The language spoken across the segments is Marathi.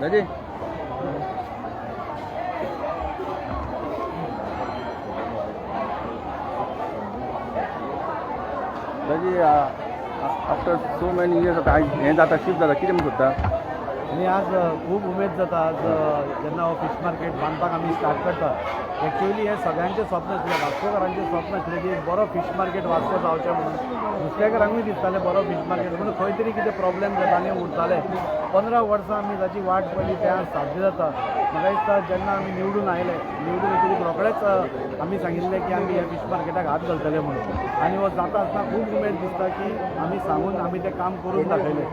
राजे राजे आफ्टर सो मेनी इयर्स आता हें जाता शिफ्ट जाता कितें म्हणून सोदता आणि आज खूप उमेद जाता आज जेन्ना हो फिश मार्केट बांदपाक आमी स्टार्ट करता एक्चुअली हे सगळ्यांचें स्वप्न आसलें वास्कोकारांचें स्वप्न आसलें की एक बरो फिश मार्केट वास्को जावचें म्हणून नुस्तेकारांकूय दिसतालें बरो फिश मार्केट म्हणून खंय तरी कितें प्रॉब्लेम जाता आनी उरताले 15 वर्सां आमी ताची वाट पयली तें आज साध्य जाता म्हाका दिसता जेन्ना आमी निवडून आयले निवडून येतकीर रोखडेच आमी सांगिल्लें की आमी ह्या फिश मार्केटाक हात घालतले म्हणून आनी हो जाता आसतना खूब उमेद दिसता की आमी सांगून आमी तें काम करून दाखयलें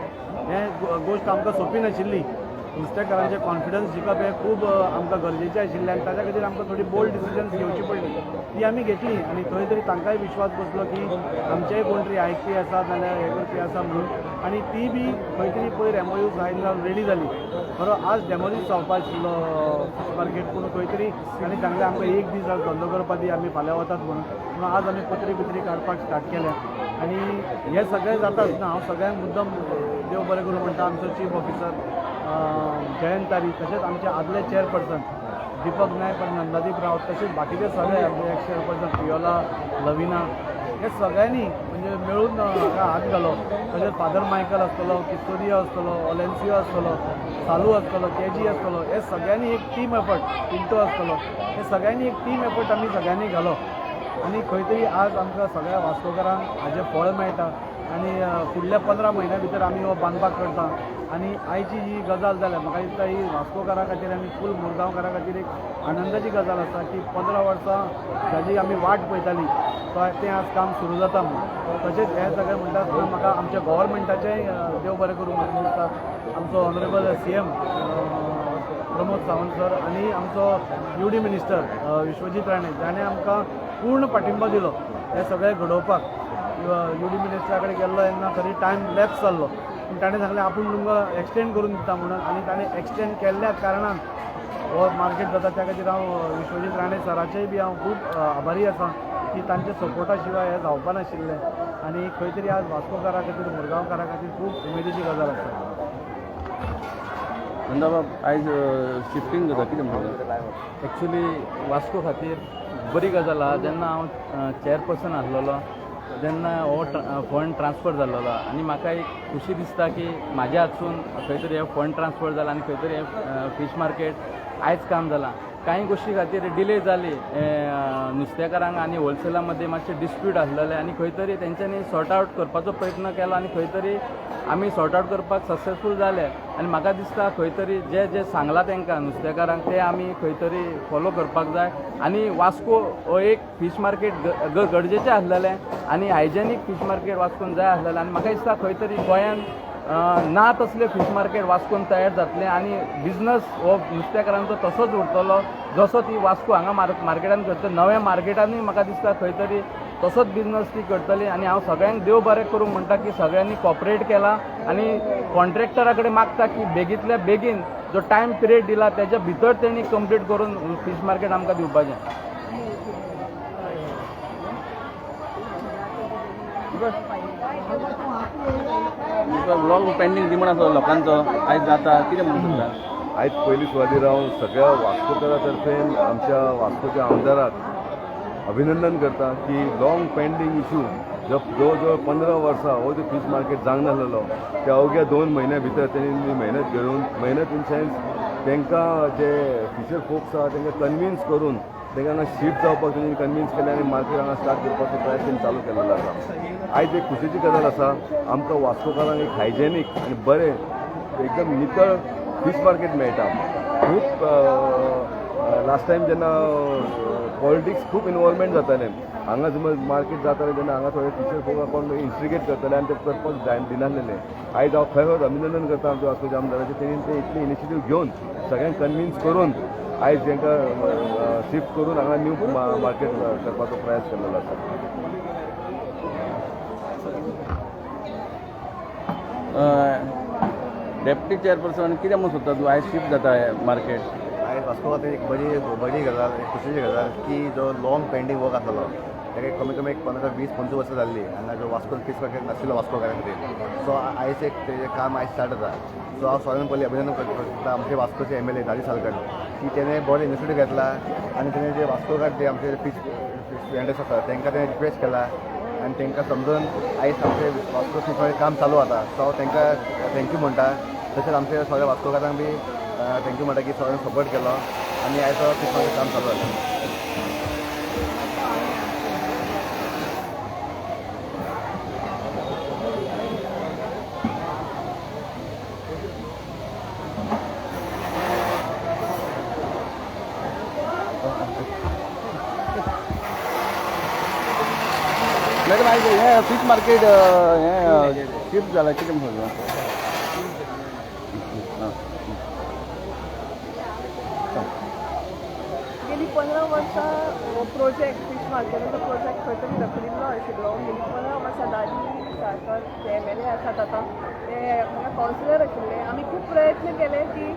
हें गोश्ट आमकां सोंपी नाशिल्ली नुस्तेकारांचें कॉन्फिडन्स जिखप हें खूब आमकां गरजेचें आशिल्लें आनी ताच्या खातीर आमकां थोडी बोल्ड डिसिजन्स घेवची पडली ती आमी घेतली आनी थंय तरी तांकांय विश्वास बसलो की आमचेय कोण तरी आयकपी आसा नाल्यार हे करपी आसा म्हणून आनी ती बी खंय तरी पयर एमओयू सायन जावन रेडी जाली बरो आज डेमोलीज जावपा आशिल्लो मार्केट पूण खंय तरी आनी सांगलें आमकां एक दीस आज धंदो करपा दी आमी फाल्यां वतात म्हणून आज आमी पत्री बित्री काडपाक स्टार्ट केल्या आनी हें सगळें जाता आसतना हांव सगळ्यांक मुद्दम देव बरें करूं म्हणटा आमचो चीफ ऑफिसर जयंत तारी तशेंच आमचे आदले चेअरपर्सन दीपक नायक आनी नंदादीप रावत तशेंच बाकीचे सगळे आमचे एक्स चेअरपर्सन पियोला लविना हे सगळ्यांनी म्हणजे मेळून हाका हात घालो तशेंच फादर मायकल आसतलो किस्तोरिया आसतलो ओलेन्सियो आसतलो सालू आसतलो केजी आसतलो हे सगळ्यांनी एक टीम एफर्ट पिंटो आसतलो हे सगळ्यांनी एक टीम एफर्ट आमी सगळ्यांनी घालो आनी खंय तरी आज आमकां सगळ्या वास्कोकारांक हाजें फळ मेळटा आनी फुडल्या 15 म्हयन्या भितर आमी हो बांदपाक करता आनी आयची ही गजाल जाल्या म्हाका दिसता ही वास्कोकारां खातीर आनी फूल मुरगांवकारां खातीर एक आनंदाची गजाल आसा की 15 वर्सां जाची आमी वाट पळयताली तें आज काम सुरू जाता म्हणून तशेंच हें सगळें म्हणटा आसतना म्हाका आमच्या गव्हर्मेंटाचेंय देव बरें करूं म्हणून दिसता आमचो honourable CM Pramod Sawant sir आनी आमचो UD मिनिस्टर विश्वजीत राणे जाणें आमकां पूर्ण पाठिंबा दिलो हें सगळें घडोवपाक UD मिनिस्टरा कडेन गेल्लो तेन्ना खरी टायम लॅप्स जाल्लो पूण ताणें सांगलें आपूण तुमकां एक्सटेंड करून दिता म्हणून आनी ताणें एक्सटेंड केल्ल्या कारणान हो मार्केट जाता त्या खातीर हांव विश्वजीत राणे सराचेय बी हांव खूब आभारी आसा की तांच्या सपोर्टा शिवाय हें जावपा नाशिल्लें आनी खंय तरी आज वास्कोकारा खातीर मुरगांवकारा खातीर खूब उमेदीची गजाल आसा बाब आयज शिफ्टींग जाता कितें म्हणून एक्चुली वास्को खातीर बरी गजाल आहा जेन्ना हांव चेअरपर्सन आसलेलो जेन्ना हो फंड ट्रान्सफर जाल्लो आनी म्हाका एक खुशी दिसता की म्हाज्या हातसून खंय तरी हे फंड ट्रान्सफर जाला आनी खंय तरी हे फीश मार्केट आयज काम जालां कांय गोश्टी खातीर डिले जाली नुस्तेकारांक आनी होलसेला मदीं मातशें डिस्प्यूट आसलेलें आनी खंय तरी तेंच्यांनी सॉर्ट आवट करपाचो प्रयत्न केलो आनी खंय तरी आमी सॉर्ट आवट करपाक सक्सेसफूल जाले आनी म्हाका दिसता खंय तरी जे जे सांगलां तेंकां नुस्तेकारांक ते आमी खंय तरी फॉलो करपाक जाय आनी वास्को हो एक फीश मार्केट गरजेचें आसलेलें आनी हायजेनीक फीश मार्केट वास्कोन जाय आसलेलें आनी म्हाका दिसता खंय तरी गोंयान ना तसलें फीश मार्केट वास्कोन तयार जातलें आनी बिजनस हो नुस्तेकारांचो तसोच उरतलो जसो ती वास्को हांगा मार्केटान करता नव्या मार्केटानूय म्हाका दिसता खंय तरी तसोच बिजनस ती करतली आनी हांव सगळ्यांक देव बरें करूं म्हणटा की सगळ्यांनी कॉपरेट केला आनी कॉन्ट्रॅक्टरा कडेन मागता की बेगींतल्या बेगीन जो टायम पिरियड दिला तेच्या भितर तेणी कंप्लीट करून फीश मार्केट आमकां दिवपाचें लॉंग पेंडींग डिमांड आसा लोकांचो आयज जाता कितें म्हणून सोदता आयज पयली सुवातेर हांव सगळ्या वास्कोकारा तर्फेन आमच्या वास्कोच्या आमदाराक अभिनंदन करता की लॉंग पेंडींग इशू जवळ जवळ 15 वर्सां हो जो फीश मार्केट जावंक नासलेलो त्या अवघ्या 2 म्हयन्या भितर तेणी मेहनत घेवन मेहनत इन सेन्स तांकां जे फिशर फोक्स आसा तांकां कन्विन्स करून तांकां हांगा शिफ्ट जावपाक तेणी कन्विन्स केलें आनी मार्केट हांगा स्टार्ट करपाचो प्रयत्न चालू केल्लो आसा आयज एक खुशेची गजाल आसा आमकां वास्कोकारांक एक हायजेनीक आनी बरें एकदम नितळ फीश मार्केट मेळटा खूब लास्ट टायम जेन्ना पॉलिटिक्स खूब इनवॉल्वमेंट जातालें हांगा समज मार्केट जातालें तेन्ना हांगा थोडे फिशर फोकाक कोण इन्स्टिगेट करताले आनी ते करपाक दिनासलेले आयज हांव खंय खंय अभिनंदन करता आमच्या वास्कोच्या आमदाराचें तेणी ते इतली इनिशिएटीव घेवन सगळ्यांक कन्विन्स करून आयज तांकां शिफ्ट करून हांगा न्यू मार्केट करपाचो प्रयास केल्लो आसा डेप्युटी चेअरपर्सन कितें म्हणून सोदता तूं आयज शिफ्ट जाता मार्केट आयज वास्को खातीर एक बरी गजाल एक खुशीची गजाल की जो लॉंग पेंडींग वर्क आसलो ताका कमी कमी एक 15-20-25 वर्सां जाल्ली हांगा जो वास्को फीश मार्केट नाशिल्लो वास्कोकारा खातीर. सो आयज एक तेजें काम आयज स्टार्ट जाता. सो हांव सगळ्यांत पयलीं अभिनंदन करता आमचे वास्कोचे MLA दाजी सालकर की तेणें बरो इनिशिएटीव घेतला आनी तेणें जे वास्कोकार जे आमचे फीश वेंडर्स आसा तांकां तेणें रिक्वेस्ट केला आनी तांकां समजून आयज आमचे वास्को फीश मार्केट काम चालू जाता. सो हांव तांकां थँक्यू म्हणटा. तशेंच आमचे सगळ्या वास्कोकारांक बी थँक्यू म्हणटा की सगळ्यांनी सपोर्ट केलो आनी आयज तो फीश मार्केट काम चालू जाता. मॅडम आयज हें फीश मार्केट हें शिफ्ट जालां कितें म्हणून गेली 15 वर्सां हो प्रोजेक्ट फीश मार्केटाचो प्रोजेक्ट खंय तरी रखडिल्लो आशिल्लो. गेली 15 वर्सां दाजी सारकर जे MLA आसात आतां ते हांगा कावन्सिलर आशिल्ले. आमी खूब प्रयत्न केले की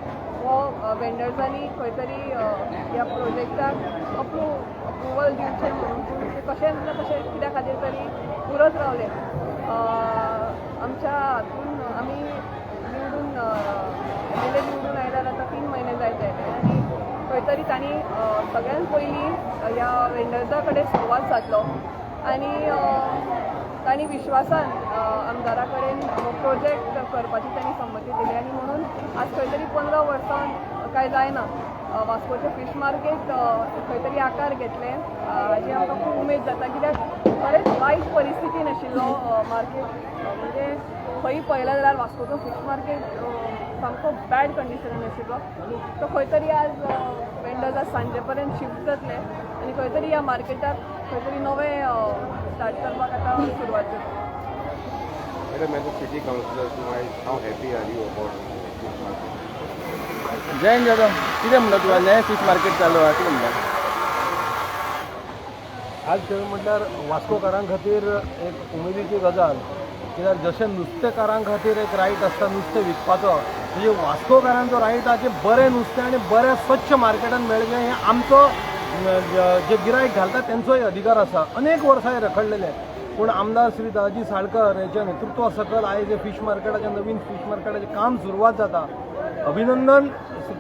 हो वेंडर्सांनी खंय तरी ह्या प्रोजेक्टाक अप्रुवल दिवचें म्हणून. पूण ते कशें ना कशें कित्या खातीर तरी उरत रावले. आमच्या हातून आमी निवडून MLA निवडून आयल्यार आतां 3 म्हयने जायत आयले आनी खंय तरी तांणी सगळ्यान पयलीं ह्या वेंडर्सा कडेन संवाद सादलो आनी तांणी विश्वासान आमदारा कडेन हो प्रोजेक्ट करपाची तांणी संमती दिली आनी म्हणून आज खंय तरी 15 वर्सां कांय जायना वास्कोचें फीश मार्केट खंय तरी आकार घेतलें. हाजी आमकां खूब उमेद जाता कित्याक बरेच वायट परिस्थितीन आशिल्लो मार्केट. म्हणजे खंय पळयलें जाल्यार वास्कोचो फीश मार्केट सामको बॅड कंडिशनान आशिल्लो. तो खंय तरी आज वेंडर्स आज सांजे पर्यंत शिफ्ट जातले आनी खंय तरी ह्या मार्केटाक खंय तरी नवें स्टार्ट करपाक आतां सुरवात जाता. Madam, as a city councillor, how happy are you about this market? Jayant Jadhav कितें म्हणटा तूं हें फीश मार्केट चालू आहा कितें म्हणटा आज खंय म्हटल्यार वास्कोकारां खातीर एक उमेदीची गजाल. कित्याक जशें नुस्तेकारां खातीर एक रायट आसता नुस्तें विकपाचो म्हणजे वास्कोकारांचो रायट आहा की बरें नुस्तें आनी बरें स्वच्छ मार्केटान मेळचें हें आमचो जे गिरायक घालता तेंचोय अधिकार आसा. अनेक वर्सां हे रखडलेले पूण आमदार श्री दाजी साळकर हेच्या नेतृत्वा सकल आयज हे फीश मार्केटाचें नवीन फीश मार्केटाचें काम सुरवात जाता. अभिनंदन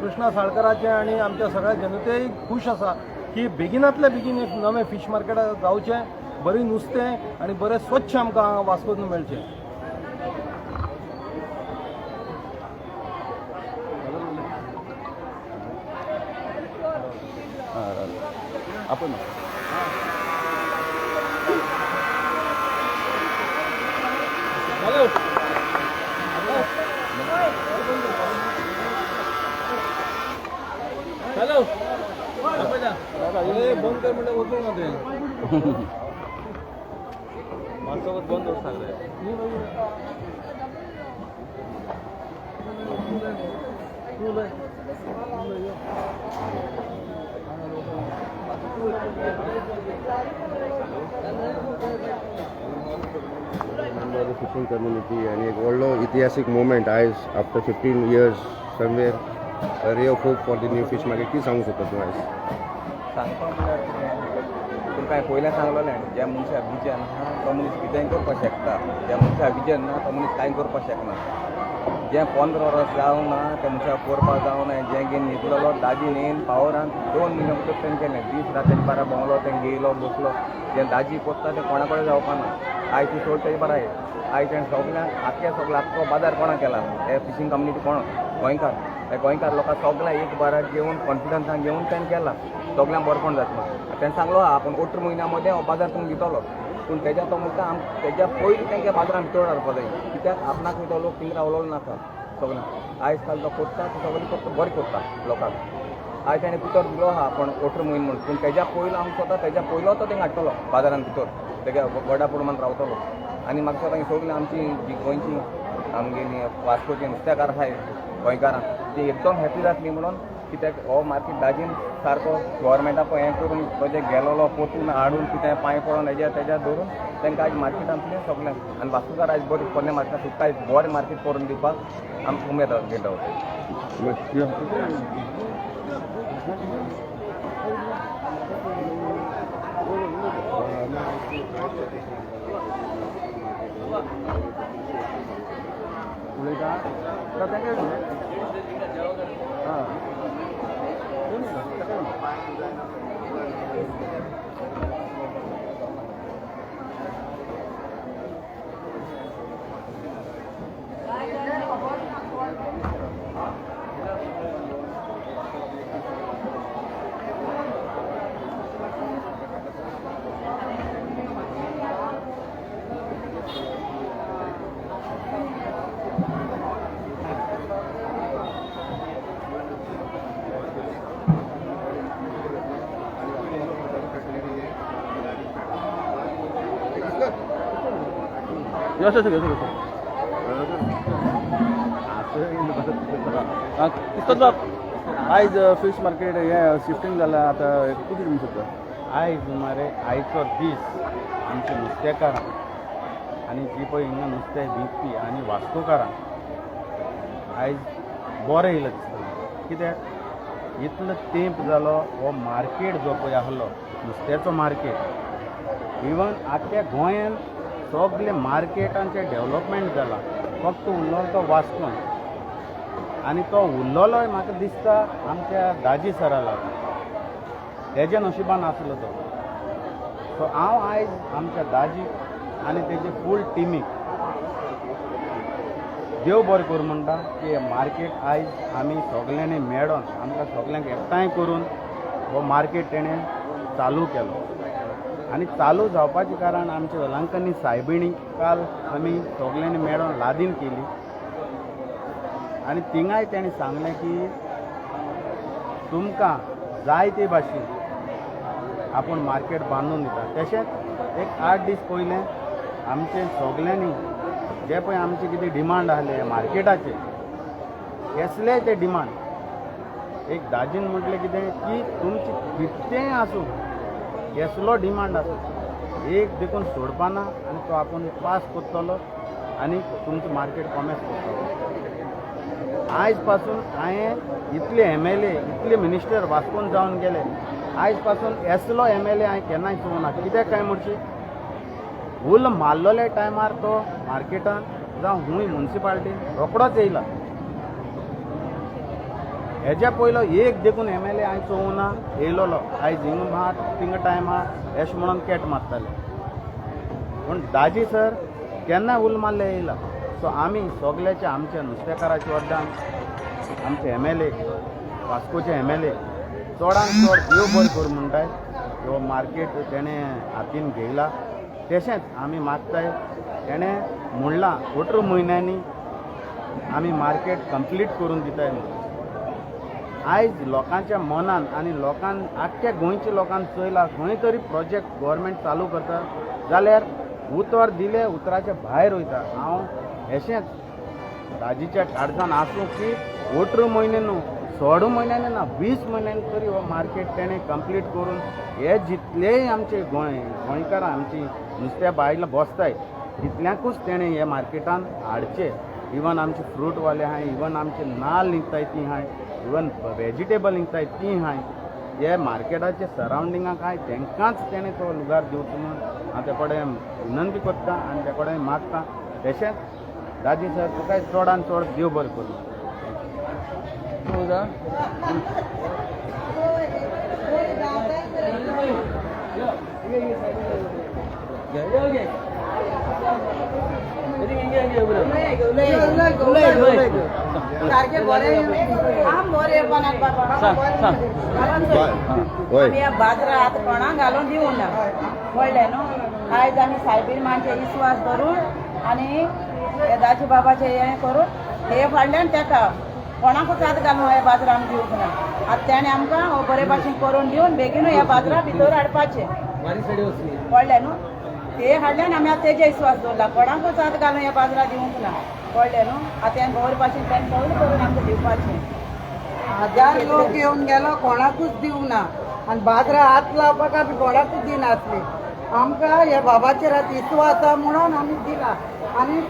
कृष्णा साळकराचें आनी आमच्या सगळ्या जनतेय खूश आसा की बेगिनांतल्या बेगीन एक नवें फीश मार्केट जावचें. बरें नुस्तें आनी बरें स्वच्छ आमकां वास्कोन मेळचें. आपण हॅलो बंद कर म्हणजे होतो ना ते माझ्यासोबत बंद होत सांगले. The fishing community आणि एक व्हडलो इतिहासीक मोमेंट आयज after 15 years somewhere ray of hope for the new fish market कितें सांगूंक सोदता तूं आयज? सांगपाक म्हळ्यार तुमकां पयलें सांगलोलें ज्या मनशा विजन आहा तो मनीस कितेंय करपाक शकता. ज्या मनशा विजन ना तो मनीस कांय करपाक शकना. जें 15 वर्स जावं ना त्या मनशाक करपाक जावं ना. जें घेवन न्हिदलेलो दाजी न्हेन पावरान 2 म्हयने भितर तें केलें. दीस रात बारा भोंवलो तें गेलो बसलो. जें दाजी कोत्ता तें कोणा कडेन जावपाक ना. आयज ती सोड तेजी बराय. आयज तेणें सगळ्यांक आख्खो बाजार कोणा केला हे फिशींग कम्युनिटी कोण गोंयकार. हे गोंयकार लोकांक सगळ्यांक एक बाराक घेवन कॉन्फिडन्सान घेवन तेणें केला. सगळ्यांक बरेंपण जातलें. तेणें सांगलो आपूण 18 म्हयन्या मदें हो बाजार तुमकां दितलो. पूण तेज्या तो म्हणटा तेज्या पयलीं तेंगे बाजारान भितर हाडपा जाय. कित्याक आपणाक तो लोक थिंगा रावलो नाका सगळ्यांक. आयज काल तो करता तो सगळें करता बरें करता लोकांक. आयज ताणें भितर दिलो आहा पण 18 म्हयने म्हणून. पूण तेज्या पयलो आमचो तो तेज्या पयलो तो तेंगा हाडटलो बाजारान भितर. तेगे गडा पडून मान रावतलो. आनी म्हाका दिसता सगळीं आमची जी गोंयची आमगेली वास्कोची नुस्तेकार आसाय गोंयकारां ती एकदम हॅपी जातली म्हणून. कित्याक हो मार्केट दाजीन सारको गव्हर्मेंटा पळय हें करून प्रोजेक्ट गेलोलो पोतून हाडून कितें पांय पडोन हेज्या तेज्या धरून तांकां आयज मार्केटांतलें सगळ्यांक आनी वास्कोकार आयज बरें पोरण्या मार्केटांत सुद्दां आयज बरें मार्केट करून दिवपाक आमकां उमेद घेता. उलयता तर तांकां हां यसो कितकोच बाब आयज फिश मार्केट हे शिफ्टिंग जालां आतां कितें म्हणूं शकता आयज मरे आयचो दीस आमचे नुस्तेकारां आनी जी पळय हिंगा नुस्तें विकपी आनी वास्कोकारांक आयज बरें येयलें दिसता कित्याक इतलो तेंप जालो हो मार्केट जो पळय आसलो नुस्त्याचो मार्केट इवन आख्या गोंयान सगळे मार्केटांचें डेवलपमेंट जालां फक्त उरलो तो वास्कोन आनी तो उरलोय म्हाका दिसता आमच्या दाजी सरा लागून तेज्या नशिबान आसलो तो सो हांव आयज आमच्या दाजी आनी तेजे फूल टिमीक देव बरें करूं म्हणटा की हे मार्केट आयज आमी सगल्यांनी मेळोन आमकां सगल्यांक एकठांय करून हो मार्केट तेणें चालू केलो आनी चालू जावपाचें कारण आमच्या वेलांकनी सायबिणी काल आमी सगल्यांनी मेळोन लादीन केली आनी थिंगाय तेणें सांगलें की तुमकां जाय ते भाशेन आपूण मार्केट बांदून दिता तशेंच एक 8 दीस पयलें आमचे सगल्यांनी जे पळय आमचे कितें डिमांड आसले मार्केटाचे कसलेय ते डिमांड एक दाजीन म्हटलें कितें की तुमचें कितेंय आसूं कसलो डिमांड आसूं एक देखून सोडपाना आनी तो आपूण पास करतलो आनी तुमचें मार्केट कॉमेस करतलो आयज पासून हांवें इतले MLA इतले मिनिस्टर वास्कोन जावन गेले आयज पासून असलो MLA हांवें केन्नाय चोवना कित्याक काय म्हणची उल मारलोल्या टायमार तो मार्केटान जावं खूंय म्युन्सिपाल्टीन रोखडोच येयला हेज्या पयलो एक देखून MLA हांवें चोवना येयलोलो आयज हिंग मात थिंग टायमार अशें म्हणून कॅट मारताले पूण दाजी सर केन्ना उल मारले येयला सो आमी सगल्याच्या आमच्या नुस्तेकाराच्या वरदान आमचे MLA वास्कोचे MLA चडांत चड देव बरें करूं म्हणटाय हो मार्केट तेणें हातीन घेयला तशेंच आमी मागताय तेणें म्हणलां 18 म्हयन्यांनी आमी मार्केट कंप्लीट करून दिताय आयज लोकांच्या मनान आनी लोकांन आख्ख्या गोंयच्या लोकांक चयला खंय तरी प्रोजेक्ट गव्हर्मेंट चालू करता जाल्यार उतर दिले उतराच्या भायर वयता हांव अशेंच दाजीच्या काळजान आसूं की 18 म्हयने न्हू 16 म्हयन्यांनी ना 20 म्हयन्यांनी तरी हो मार्केट तेणें कंप्लीट करून हे जितलेय आमचे गोंयकारां आमची नुस्त्या बायलां बसताय तितल्यांकूच तेणें हे मार्केटान हाडचे इवन आमचे फ्रूटवाले आहाय इवन आमचे नाल्ल विकताय ती आहाय इवन वेजिटेबल विकताय ती आहाय हे मार्केटाचे सरावंडिंगाक आहाय तांकांच तेणें तो लुगार दिवचो म्हणून हांव ते कडेन विनंती करता आनी ते कडेन मागता तशेंच दाजी सर तुका चडांत चड देव बरें करूं सारखे बरे आम बरे बनात आमी ह्या बाजरा आतां कोणाक घालून दिवं ना कळ्ळें न्हू आयज आमी सायबीण मानचे विस्वास धरून आनी हे दाजी बाबाचे हें करून हे फाडल्यान तेका कोणाकूच आतां घालून ह्या बाजरा आमी दिवंक ना आतां तेणें आमकां हो बरे भाशेन करून दिवन बेगीनूच ह्या बाजरा भितर हाडपाचें कळ्ळें न्हू ते हाडल्यान आमी आतां तेजे विस्वास दवरला कोणाकूच आतां घालून ह्या बाजरा दिवंक ना कळ्ळें न्हू आतां हें बरे भाशेन तेणें सगळें करून आमकां दिवपाचें 1000 लोक येवन गेलो कोणाकूच दिवंक ना आनी बाजरा हात लावपाक आमी कोणाकूच दिनासली आमकां ह्या बाबाचेर आतां विस्वास आसा म्हणून आमी दिला आनी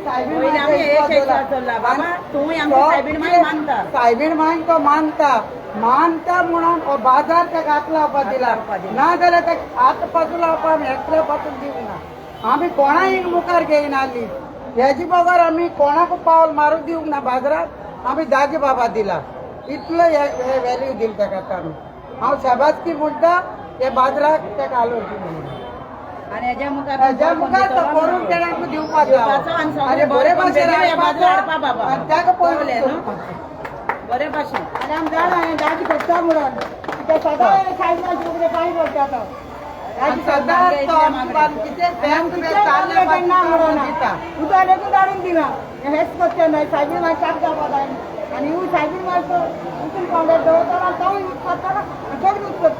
सायबीण मांय तो मानता म्हणून हो बाजार ताका हात लावपाक दिला ना जाल्यार ताका हात पासून लावपाक आमी एकल्या पासून दिवंक ना आम्ही कोणाही मुखार घेईन आली ह्याची बगर आम्ही कोणाक पावल मारूंक दिवंक ना बाजारात आम्ही दाजी बाबा दिला इतलो हे व्हॅल्यू दिली ताका आतां आमी हांव शाबासकी म्हणटा हे बाजाराक ते घालूंक म्हणून आणि हेज्या हेज्या मुखार तो करून तेणें दिवपाचो आनी बरे भाशेन हाडपाचो आनी ताका पळोवले बरे भाशेन आनी आमी जाणा हें दाजी करता म्हणून ते सदां सायकल फुगडे पांय करता तो दाजी सदां तो आमकां कितें बँक ना म्हणून उदक धाडून दिना हेच करचें न्हय सायबीर मागीर चाक जावपा जाय आनी सायबीर मागीर उचल पावले दवरतना तो यूज करताना सगळें यूज करता